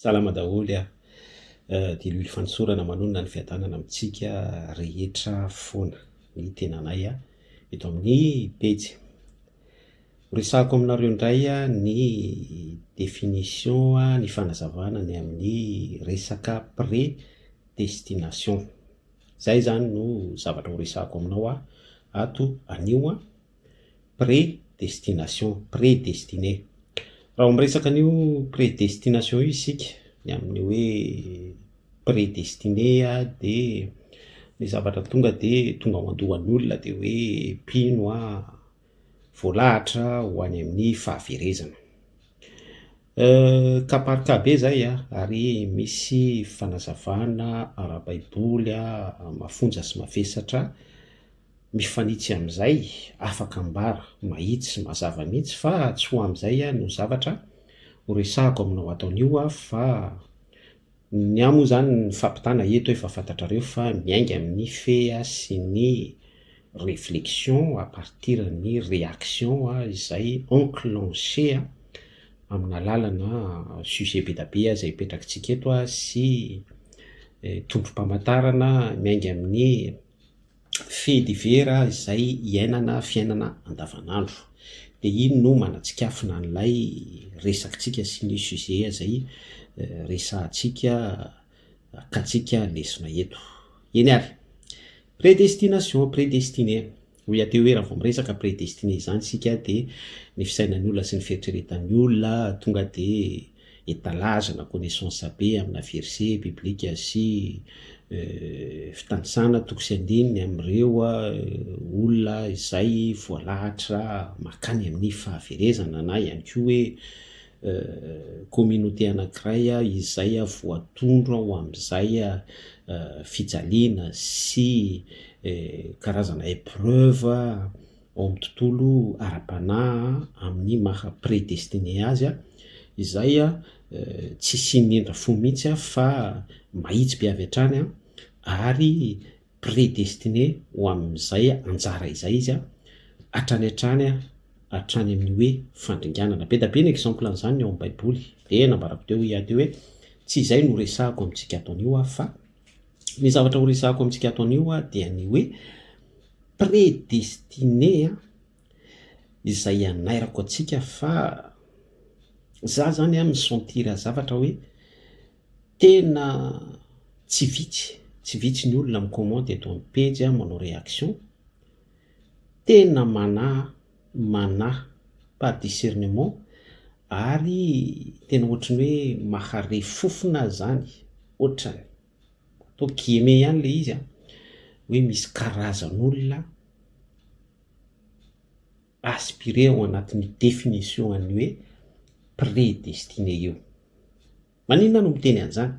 Salama daholy dia lolo fanosorana manonona ny fiadanana amintsika rehetra foana ny tenanay eto amin'ny pejy. Resahako aminareo indray ny définition ny fanazavana ny amin'ny resaka prédestination. Zay zany no zavatra ho resahako aminao ato anio prédestination, prédestiné. Raha miresaka an'io prédestination io isika ny amin'ny hoe prédestiné dia ny zavatra tonga dia tonga ao andohan'ny olona dia hoe mpino voalahatra ho any amin'ny fahaverezana. Kaparika be zay ary misy fanazavana ara-baiboly mafonja sy mavesatra mifanitsy amin'izay, afaka ambara mahitsy sy mazava mihitsy, fa tsy ho amin'izay no zavatra ho resahako aminao ataon'io fa ny amo zany ny fampitana eto efa fantatrareo fa miainga amin'ny fe sy ny réflexion à partir ny réaction izay enclenché amin'ny alalana sujet be da be izay petrakintsika eto sy tondrom-pamantarana miainga amin'ny fait divers izay iainana fiainana andavanandro. Dia iny no manatsikafina an'ilay resakintsika sy ny sujet izay resahantsika katsika lesona eto. Eny ary prédestination, prédestiné. Hoy aty hoe raha vao miresaka prédestiné zany sika dia ny fisainan'ny olona sy ny fieritreretan'ny olona tonga dia étalage na connaissance be amina verset biblika sy fitantrisana toko sy andininy amin'ireo olona izay voalahatra makany amin'ny fahaverezana na ihany koa hoe communauté anankiray izay voatondro ao amin'izay fijaliana sy karazana épreuve ao amin'ny tontolo ara-panahy amin'ny maha prédestiné azy izay tsy sinindra fo mihitsy fa mahitsy be avy hatrany ary prédestiné ho amin'izay anjara izay izy hatrany hatrany amin'ny hoe fandringanana. Be da be ny exemple an'izany ao amin'ny baiboly dia nambarako teo iady hoe tsy izay no resahako amintsika ataon'io fa ny zavatra ho resahako amintsika ataon'io dia ny hoe prédestiné izay anairako atsika fa za zany misentira zavatra hoe tena tsy vitsy ny olona micommente eto amin'ny page manao réaction tena manahy par discernement ary tena ohatrany hoe mahare fofona zany ohatrany atao guillemets ihany le izy hoe misy karazan'olona aspiré ao anatin'ny définition any hoe prédestiné io. Maninona no miteny an'izany?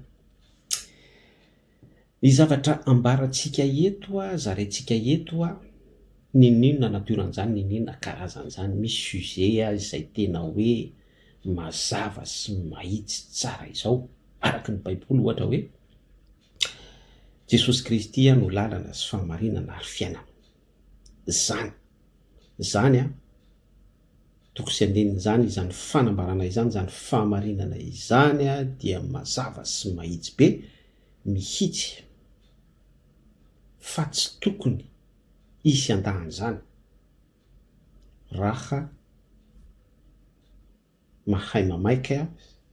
Ny zavatra ambarantsika eto zarentsika eto ninona natoran'izany, ninona karazan'izany. Misy sujet izay tena hoe mazava sy mahitsy tsara izao araka ny baiboly ohatra hoe Jesosy Kristy no lalana sy fahamarinana ary fiainana. Zany toko sy andininy zany, izany fanambarana izany, izany fahamarinana izany dia mazava sy mahitsy be mihitsy fa tsy tokony hisy andahan'izany raha mahay mamaika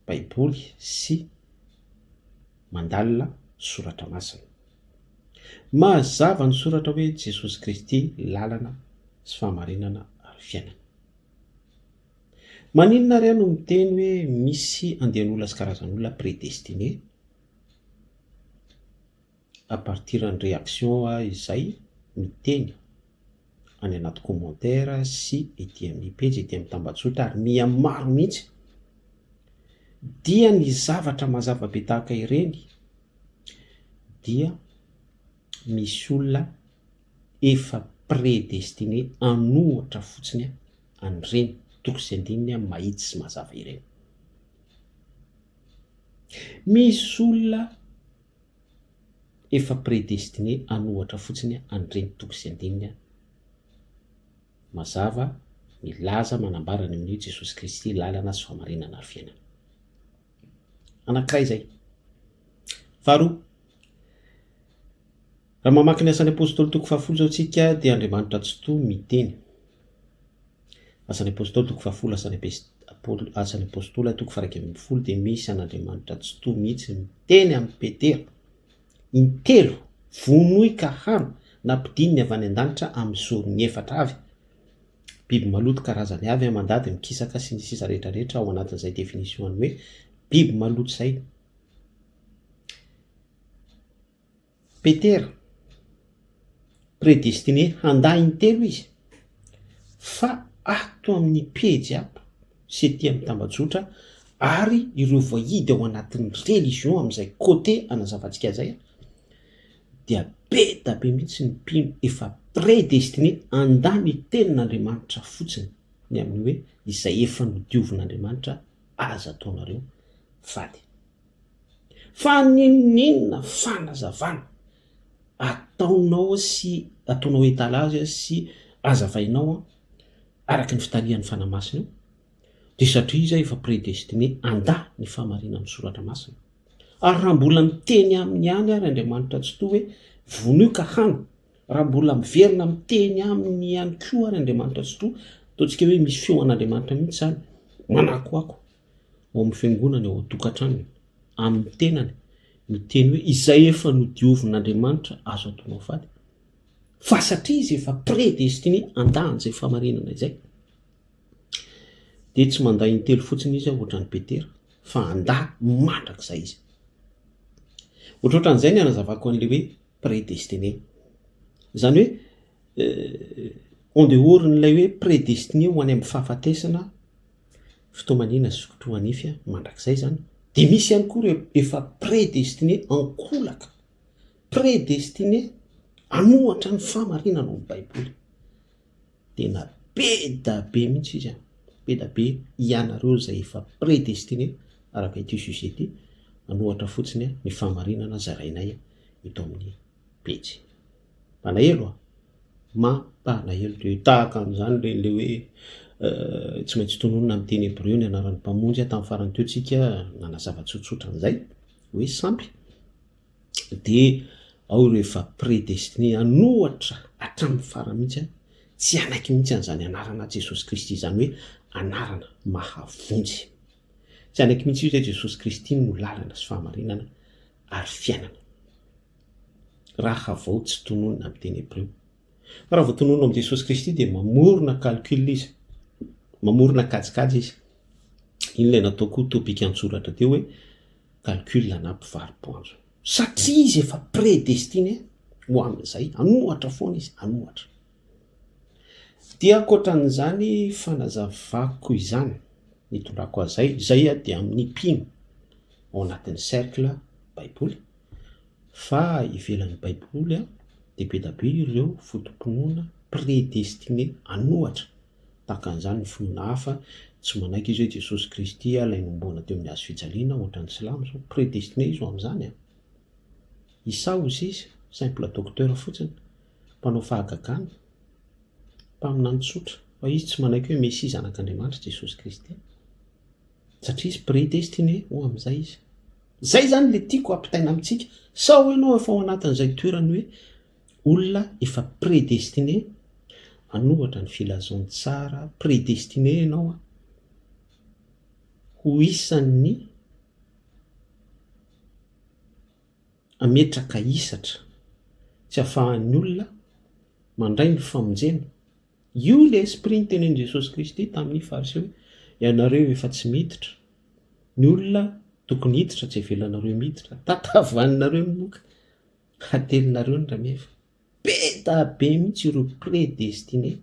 baiboly sy mandalina soratra masina. Mazava ny soratra hoe Jesosy Kristy lalana sy fahamarinana ary fiainana. Maninona ary no miteny hoe misy andian'olona sy karazan'olona prédestiné? À partir ny réaction izay miteny any anaty commentaire sy ety amin'ny page, ety amin'ny tambazotra ary miha maro mihitsy dia ny zavatra mazava be tahaka ireny dia misy olona efa prédestiné hanohatra fotsiny an'ireny toko sy andininy mahitsy sy mazava ireny. Misy olona efa prédestiné hanohatra fotsiny an'ireny toko sy andininy mazava milaza manambara ny amin'ny Jesosy Kristy lalana sy fahamarinana ary fiainana. anankiray zay. Faharoa, raha mamaky ny asan'ny apôstôly toko fahafolo zao tsika dia Andriamanitra tsy to miteny. Asan'ny apôstôly toko fahafolo, asan'ny apôstôly toko faha 1 dia misy an'Andriamanitra tsy to mihitsy miteny amin'ny Petera, intelo vonoy ka hano nampidiny ny avy any an-danitra amin'ny zorony efatra avy. Biby maloto karazany avy mandady mikisaka sy ny sisa rehetrarehetra ao anatin'izay definisiony hoe biby maloto zay. Petera prédestiné handà intelo izy, fa ato amin'ny pejy ato sy ety amin'ny tambajotra, ary ireo voahidy ao anatin'ny religion amin'izay côté anazavantsika zay dia be da be mihitsy ny mpino efa prédestiné handà ny tenin'Andriamanitra fotsiny, ny amin'ny hoe izay efa nodiovin'Andriamanitra aza ataonareo vady. Fa ninona fanazavana ataonao sy ataonao etalazy sy azavainao araky ny fitalian'ny fanamasina io, dia satria izy efa prédestiné handà ny fahamarinana amin'ny soratra masina. Ary raha mbola miteny amin'ny any ary Andriamanitra tsy to hoe vonoy ka hano, raha mbola miverina miteny amin'ny ihany koa ary Andriamanitra tsy to, ataontsika hoe misy feon'Andriamanitra mihitsy zany manakoako ao amin'ny fiangonana ao an-tokantranony amin'ny tenany miteny hoe izay efa nodiovin'Andriamanitra azo ataonao vady, fa satria izy efa prédestiné handà an'izay fahamarinana izay, dia tsy manday intelo fotsiny izy ohatran'ny Petera, fa handà mandrak'izay izy. Ohatrohatran'izay ny anazavako an'le hoe prédestiné, zany hoe en dehors n'ilay hoe prédestiné ho any amin'ny fahafatesana fitoamanina sy fikotrohanify mandrak'izay zany, dia misy ihany koa reo efa prédestiné ankolaka, prédestiné hanohatra ny fahamarinana ao amin'ny baiboly. Tena be da be mihitsy izy, be da be ianareo zay efa prédestiné araka ity sujet ity, hanohatra fotsiny ny fahamarinana zarainay eto amin'ny pejy. Manahelo mampalahelo dia tahaka an'izany le hoe tsy maintsy tononona amin'ny teny hébreu ny anaran'ny mpamonjy tamin'ny farany teo tsika nanazava tsotsotra an'izay hoe sampy, dia ao ireo efa prédestiné hanohatra hatramin'ny farany mihitsy, tsy anaiky mihitsy an'izany anarana Jesosy Kristy, izany hoe anarana mahavonjy, tsy anaiky mihitsy io zay Jesosy Kristy no lalana sy fahamarinana ary fiainana. Raha vao tsy tononona amin'ny teny hébreu, fa raha vao tononona amin'ny Jesosy Kristy dia mamorona calcul izy, mamorona kajikajy izy. Iny ilay natao koa topika an-tsoratra teo hoe calcul anampy varim-poanjo, satria izy efa prédestiné ho amin'izay, hanohatra foana izy, hanohatra. Dia ankoatran'izany fanazavako izany nitondrako azay, izay dia amin'ny mpino ao anatin'ny cercle baiboly, fa ivelan'ny baiboly dia be da be ireo fotom-pinoana prédestiné hanohatra, tahaka an'izany ny finoana hafa tsy manaiky izy hoe Jesosy Kristy ilay nombona teo amin'ny hazo fijaliana ohatran'ny silamo zao, prédestiné izy ho amin'izany. Isaos izy simple docteur fotsiny, mpanao fahagagana, mpaminany tsotra, fa izy tsy manaiky hoe Messia zanak'Andriamanitra Jesosy Kristy, satria izy prédestiné ho amin'izay izy. Zay zany le tiako ampitaina amintsika, sao ianao efa ao anatin'izay toerany hoe olona efa prédestiné hanohatra ny filazony tsara, prédestiné ianao ho isan'ny ametraka isatra tsy ahafahan'ny olona mandray ny famonjena. Io le esprit nitenen'i Jesosy Kristy tamin'ny fariseo, ianareo efa tsy miditra, ny olona tokony hiditra tsy avelanareo miditra, tatavanareo moka hatelinareo ny ramefa. Be da be mihitsy ireo prédestiné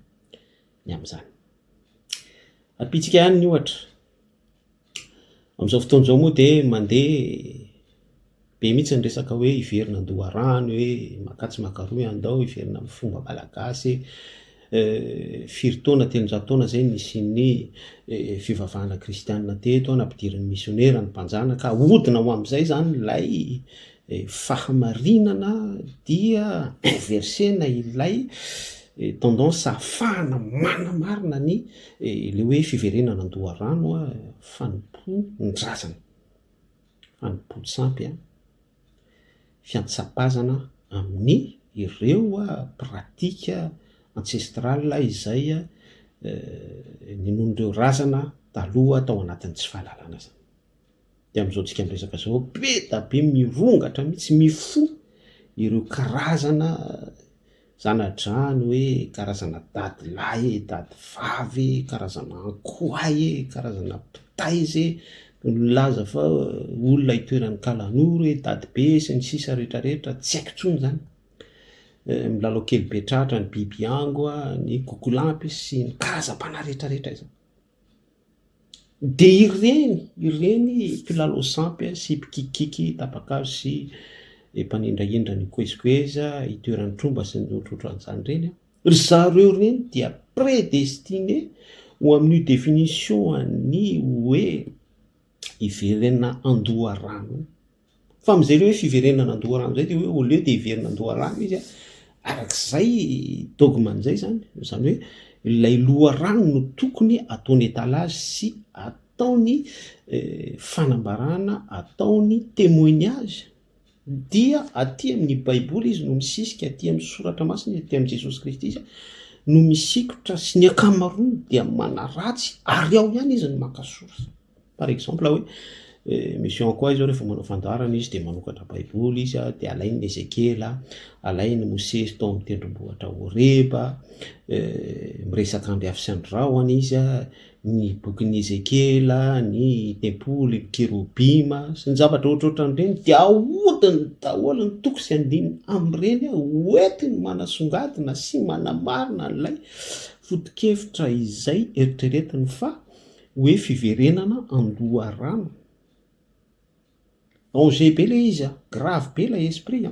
ny amin'izany. Apitsika ihany ny ohatra amin'izao fotoana izao moa dia mandeha be mihitsy ny resaka hoe iverina andoha rano, hoe makatsy makaroy andao, iverina amin'ny fomba malagasy, firy-taona telonjato-taona zay nisian'ny fivavahana kristianina teto, nampidiriny misionera ny mpanjana, ka ahodina ho amin'izay zany ilay fahamarinana dia inversena ilay tendance ahafahana manamarina ny le hoe fiverenana andoha rano fanompo ny drazana. fanompoly sampy a fiantsapazana amin'ny ireo pratika ancestral izay ninon'ireo razana taloha tao anatin'ny tsy fahalalana zany. De am'izao tsika miresaka zao be da be mirongatra mihitsy mifo ireo karazana zanadrano hoe karazana dadilahy dady vavy karazana ankoay karazana pitaizy laza fa olona itoeran'ny kalanoro hoe dady be sy ny sisa rehetrarehetra tsy haiko tsony zany milalao kely betratra ny biby ango ny kokolampy sy ny karazam-pana rehetrarehetra izany. De ireny mpilalao sampy sy mpikikiky tapakazo sy mpanendrahendra ny koezikoeza itoeran'ny tromba sy ny ohatrohatran'izany reny zareo reny dia prédestiné ho amin'ny définition any hoe iverenana andoharano. Fa am'izay hoe fiverenana andoharano zay de hoe au lieu de iverina andoharano izy arak'izay dogman'izay zany hoe ilay loharano no tokony ataony étalage sy ataony fanambarana ataony témoignage dia aty amin'ny baiboly izy no misisika aty amin'ny soratra masina aty amin'ny Jesosy Kristy izy no misikotra sy ny akamaroany dia manaratsy ary ao ihany izy no makasory. Par exemple hoe mission koa izy rehefa manao fandaharana izy de manokatra baiboly izy de alainy Ezekela alainy Mosesy tao amin'ny tendrombohitra Horeba miresaka andriafy sy andrahona izy ny bokin'ny Ezekela ny tempoly kerubima sy ny zavatra ohatrohatran'ireny de ahodiny daholo ny toko sy andiny am'ireny hoentiny manasongadina sy manamarina n'ilay foto-kevitra izay eritreretiny fa hoe fiverenana andoharano. Danger be le izy grave be lay esprit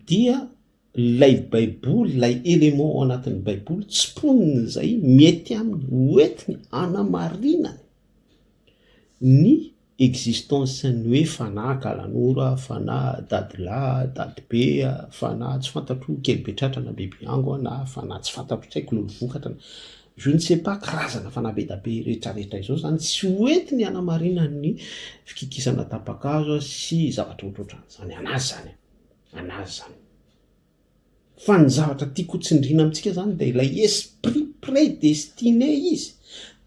dia lay baiboly lay élément ao anatin'ny baiboly tsy poniny zay mety aminy hoentiny anamarinany ny existence ny hoe fanahy kalanora fanahy dadilahy dadibe fanahy tsy fantatro kely betratra na biby ango na fanahy tsy fantatro tsy haiko lolo vokatra je ne sais pas karazana fanahy be da be rehetrarehetra izao zany tsy hoentiny anamarinany ny fikikisana tapakazo sy zavatra ohatrohatran'izany anazy zany fa ny zavatra tiako tsindrina amintsika zany de ilay esprit prédestiné izy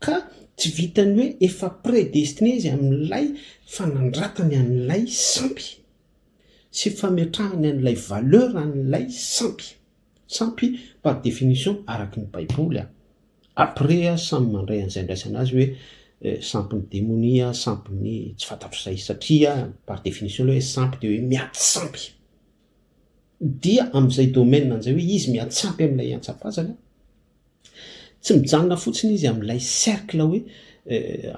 ka tsy vitany hoe efa prédestiné izy amin'ilay fanandratany an'ilay sampy sy fametrahany an'ilay valeur an'ilay sampy par définition araky ny baiboly après samy mandray an'izay ndraisana azy hoe sampy ny démonia sampy ny tsy fantatro zay satria par définition le hoe sampy de hoe miady sampy dia am'izay domaine an'izay hoe izy miady sampy amin'ilay antsapazana tsy mijanona fotsiny izy amin'ilay cercle hoe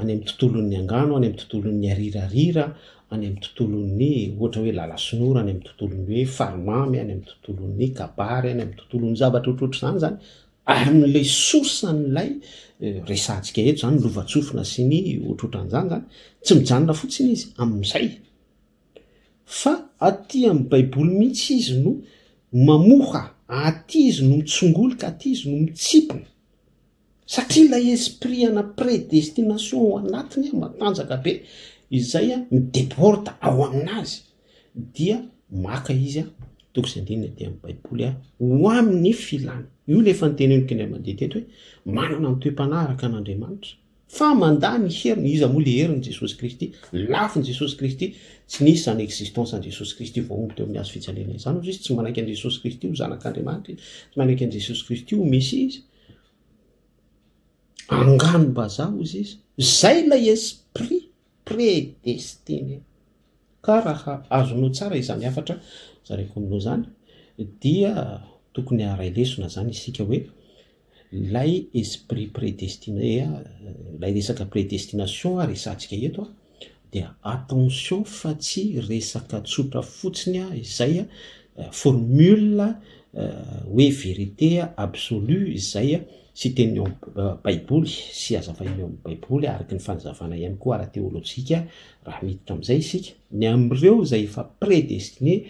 any amin'ny tontolon'ny angano any amin'ny tontolon'ny arirarira any amin'ny tontolon'ny ohatra hoe lalasonora any amin'ny tontolon'ny hoe farimamy any amin'ny tontolon'ny kabary any amin'ny tontolon'ny zavatra ohatrohatr'izany zany ary amin'ilay source an'ilay resantsika eto zany lovatsofina sy ny ohatrohatran'izany zany tsy mijanona fotsiny izy amin'izay fa aty amin'ny baiboly mihitsy izy no mamoha aty izy no mitsongoloka aty izy no mitsipona satria ilay esprit ana prédestination ao anatiny matanjaka be izay midéborde ao aminazy dia maka izy toko sy andinina dia amin'ny baiboly ho amin'ny filany io le efa nyteneniko eny mandeha teto hoe manana ny toe-panahy araka an'Andriamanitra fa mandany heriny izy moa le heriny Jesosy Kristy lafiny Jesosy Kristy tsy nisy zany existence an Jesosy Kristy voaomby teo amin'ny hazo fijaliana izany izy tsy manaiky an Jesosy Kristy ho zanak'Andriamanitra tsy manaiky an Jesosy Kristy ho messia izy anganom-bazaha izy zay lay esprit prédestiné ka raha azonao tsara izany afatra zareko aminao zany dia tokony haray lesona zany isika hoe lay esprit prédestiné lay resaka prédestination resantsika eto dia attention fa tsy resaka tsotra fotsiny izay formule hoe vérité absolue izay sy teny eo baiboly sy azavaina eo amin'ny baiboly araky ny fanazavana ihany koa ara-teolojika raha miditra am'izay isika ny am'ireo zay efa prédestiné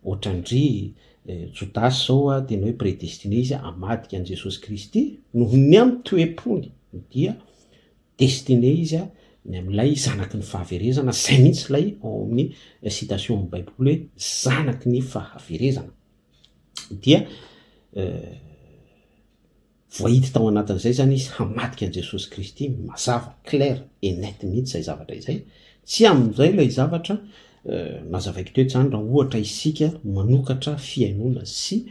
ohatrandry Jodasy zao tena hoe prédestiné izy amadika an Jesosy Kristy noho ny amin'ny toe-pony dia destiné izy ny amin'ilay zanaky ny fahaverezana zay mihitsy lay ao amin'ny citation amin'ny baiboly hoe zanaky ny fahaverezana dia voahity tao anatin'izay zany izy hamadika an' Jesosy Kristy mazava clair et net mihitsy zay zavatra izay tsy amin'izay lay zavatra nazavaiko teto zany raha ohatra isika manokatra fiainona sy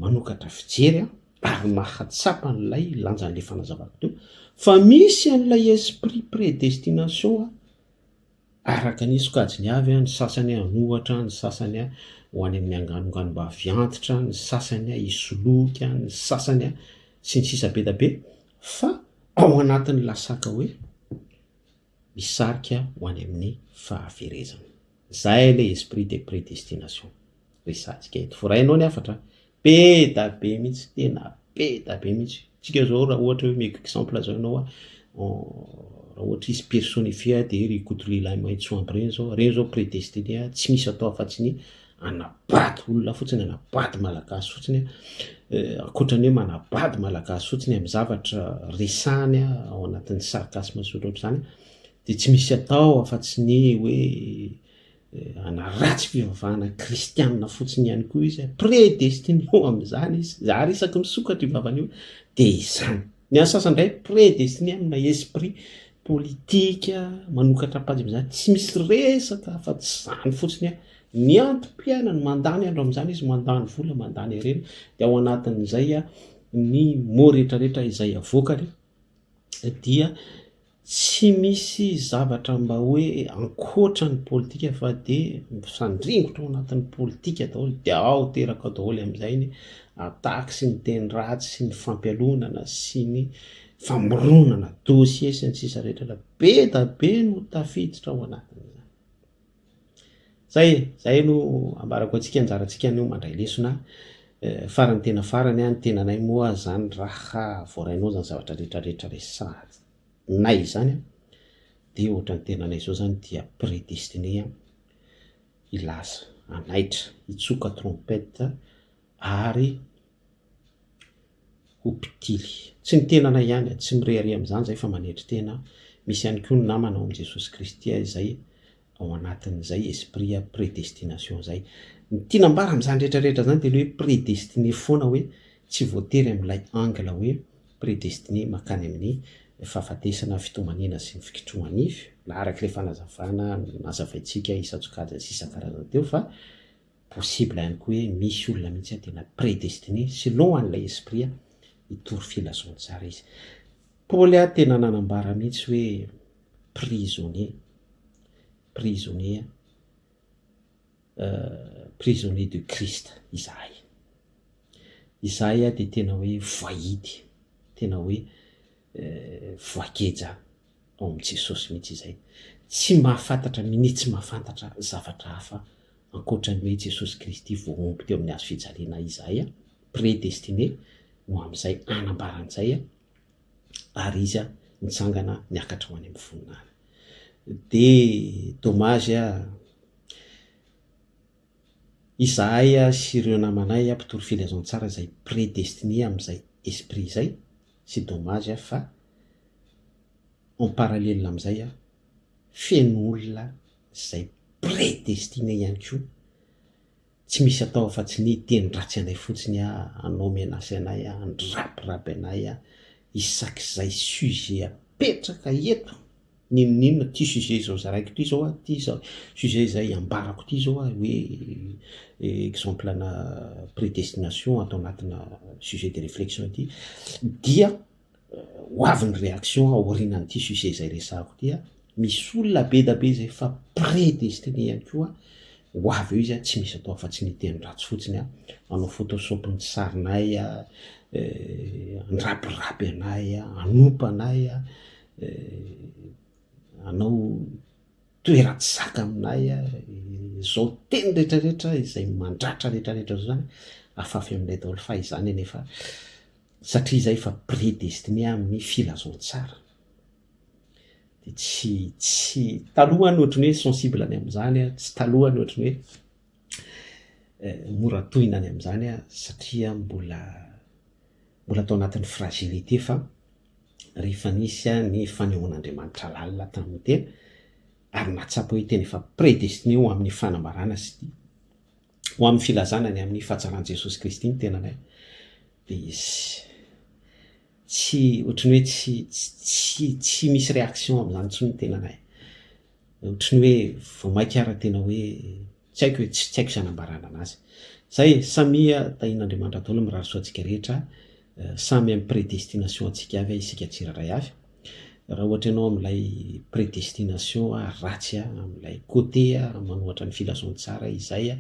manokatra fijery ary mahatsapa n'lay lanjan'le fanazavako teo fa misy an'ilay esprit prédestination araka ny sokajiny avy ny sasany anohatra ny sasany ho any amin'ny anganongano mba aviantitra ny sasany isoloka ny sasany sy ny sisa be da be fa ao anatin'ny lasaka hoe misarika ho any amin'ny fahaverezana zay le esprit de prédestination resantsika eto forainao ny afatra be da be mihitsy tena be da be mihitsy tsika zao raha ohatra hoe meko exemple zao ianao raha ohatra izy personnifie de ry coutrilay maitso aby reny zao prédestiné tsy misy atao afa-tsy ny anabady olona fotsiny anabady malagasy fotsiny akoatrany hoe manabady malagasy fotsiny amin'ny zavatra resany ao anatin'ny sarkasme sy ohatroatra zany de tsy misy atao afa-tsy ny hoe anaratsy fivavahana kristianina fotsiny ihany koa izy prédestiné amin'izany izy zary isaky misokatra ivavany io de izany ny any sasany indray prédestiné amina esprit politika manokatra ampady am'izany tsy misy resaka afa-tsy zany fotsiny ny antom-piainany mandany andro am'izany izy mandany vola mandany arena de ao anatin'izay ny mo rehetrarehetra izay avokany dia tsy misy zavatra mba hoe ankoatra ny politika fa de misandringotra ao anatin'ny politika daholo de ao teraka daholo am'izay ny ataky sy ny teny ratsy sy ny fampialonana sy ny famoronana dossier sy ny sisa rehetra be da be no tafiditra ao anatin'izany zay no ambarako atsika anjarantsika nio mandray lesona farany tena farany ny tenanay moa zany raha voarainao zany zavatra rehetrarehetra resary nay zany de ohatra ny tenanay zao zany dia prédestiné ilaza anaitra hitsoka trompette ary hopitily tsy ny tenanay ihany tsy mirehary am'izany zay fa manetry tena misy ihany koa ny namana ao am' Jesosy Kristy izay ao anatin'izay esprit prédestination zay ny tinambara am'izany rehetrarehetra zany de le hoe prédestiné foana hoe tsy voatery am'ilay angle hoe prédestiné makany amin'ny fahafatesana fitomanina sy ny fikitromanify la arak'le fanazavana nazavaitsika isatsokajy sy isan-karazany teo fa possible ihany koa hoe misy olona mihitsy tena prédestiné selon an'ilay esprit hitory filazoantsara izy Paoly tena nanambara mihitsy hoe prisonnier de Christ Isaïe de tena hoe voahidy tena hoe voageja ao am' Jesosy mihitsy izay tsy mahafantatra minitsy mahafantatra zavatra hafa ankoatrany hoe Jesosy Kristy voaomby teo amin'ny hazo fijaliana Isaïe prédestiné no am'izay anambaran'izay ary izy nitsangana niakatra ho any amin'ny voninahitra de dommage Isaïe sy ireo namanay mpitory filazantsara zay prédestiné am'izay esprit zay sy dommage fa en parallèle am'izay feno olona zay prédestiné ihany koa tsy misy atao afa-tsy ny teny ratsy anay fotsiny anao menasy anay andrapirapy anay isak'izay sujet apetraka eto ninonina ty sujet zao zaraiko ty zao ty zao sujet zay ambarako ty zao hoe exemple na prédestination atao anatina sujet de réflexion ty dia ho avy ny réaction aorinan'ity sujet zay resako ty misy olona be da be zay fa prédestiné ihany koa ho avy eo izy tsy misy atao afa-tsy ny teny ratsy fotsiny anao photoshope ny sarinay andrapirapy anay anopa anay anao toeratsaka aminay zao teny rehetrarehetra izay mandratra rehetrarehetra zao zany afafy amin'ilay daholo fa izany nefa satria izay fa prédestiné amin'ny filazontsara de tsy talohany ohatrany hoe sensible any am'izany tsy talohany ohatrany hoe mora tohina any am'izany satria mbola atao anatin'ny fragilité fa rehefa nisy ny fanehoan'Andriamanitra lalina tamin'ny tena ary natsapa hoe tena efa prédestiné ho amin'ny fanambarana sy ho amin'ny filazanany amin'ny fahatsaran'i Jesosy Kristy ny tenanay. De izy tsy ohatrany hoe tsy misy réaction amin'izany intsony ny tenanay. Ohatrany hoe vao maika ara tena hoe tsy haiko hoe tsy haiko sy hanambarana anazy. Zay samia tahin'Andriamanitra daholo mirary soa antsika rehetra, samy amin'ny prédestination antsika avy isika tsirairay avy. Raha ohatra ianao amin'ilay prédestination ratsy amin'ilay côté manohatra ny filazoany tsara izay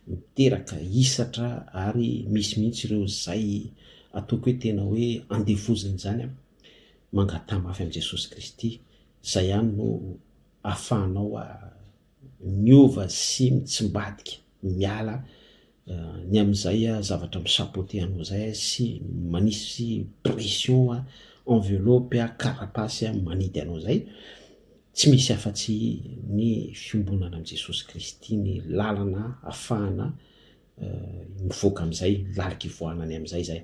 miteraka hisatra ary misy mihitsy ireo zay ataoko hoe tena hoe andevoziny zany mangatama-afy amin'i Jesosy Kristy. Zay ihany no ahafahanao miova sy mitsimbadika miala ny amin'izay zavatra misapote anao zay sy manisy pression enveloppe karapasy manidy anao zay. Tsy misy afa-tsy ny fiombonana amin'i Jesosy Kristy ny lalana ahafahana mivoaka amin'izay lalika ivoahana ny amin'izay zay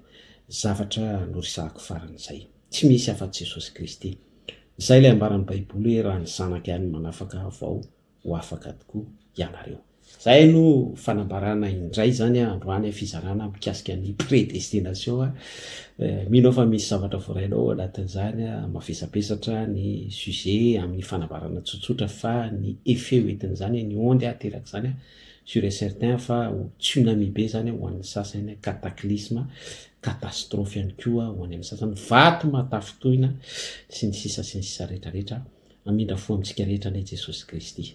zavatra noresahako faran'izay. Tsy misy afa-tsy Jesosy Kristy. Zay ilay ambaran'ny Baiboly hoe raha ny zanaka ihany manafaka vao ho afaka tokoa ianareo. Zay no fanambarana indray zany androany fizarana mikasika ny prédestination. Mino fa misy zavatra voarainao anatin'izany mavesabesatra ny sujet amin'ny fanambarana tsotsotra fa ny effet hoentin'izany ny ondy ateraka zany sur et certain fa ho tsunami be zany ho an'ny sasany cataclysme catastrophe ihany koa ho any amin'ny sasany vato matafotoina sy ny sisa rehetrarehetra. Amindra fo amintsika rehetra anay Jesosy Kristy.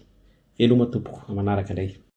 Veloma tompoko amanaraka indray.